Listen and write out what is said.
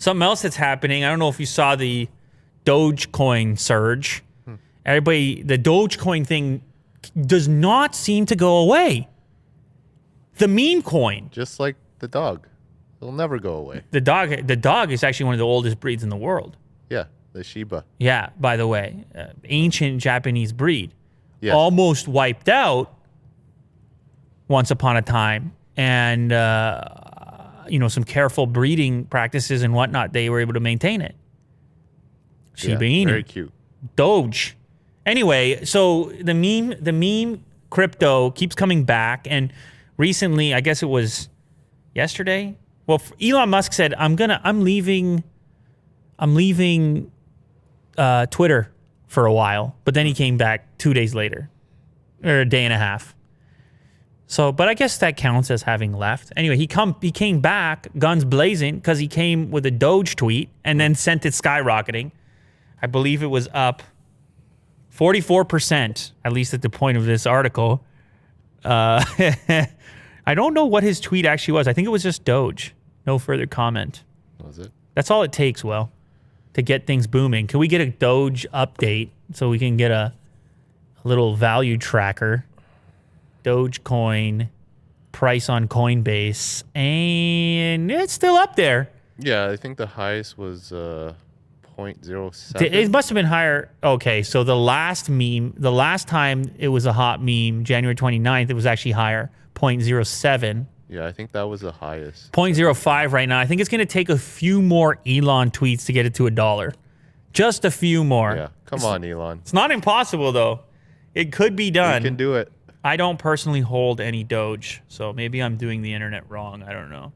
Something else that's happening. I don't know if you saw the Dogecoin surge. Everybody, the Dogecoin thing does not seem to go away. The meme coin. Just like the dog. It'll never go away. The dog is actually one of the oldest breeds in the world. Yeah, the Shiba. Yeah, by the way. Ancient Japanese breed. Yes. Almost wiped out once upon a time. And, some careful breeding practices and whatnot, they were able to maintain it. Shiba Inu. Very cute. Doge. Anyway, so the meme crypto keeps coming back, and recently, I guess it was yesterday. Well, Elon Musk said, "I'm leaving Twitter for a while," but then he came back 2 days later, or a day and a half. So, but I guess that counts as having left. Anyway, he came back, guns blazing, because he came with a Doge tweet and then sent it skyrocketing. I believe it was up 44%, at least at the point of this article. I don't know what his tweet actually was. I think it was just Doge. No further comment. Was it? That's all it takes, Will, to get things booming. Can we get a Doge update so we can get a little value tracker? Dogecoin, price on Coinbase, and it's still up there. Yeah, I think the highest was 0.07. It must have been higher. Okay, so the last time it was a hot meme, January 29th, it was actually higher, 0.07. Yeah, I think that was the highest. 0.05 right now. I think it's going to take a few more Elon tweets to get it to $1. Just a few more. Yeah, come on, Elon. It's not impossible, though. It could be done. You can do it. I don't personally hold any Doge, so maybe I'm doing the internet wrong. I don't know.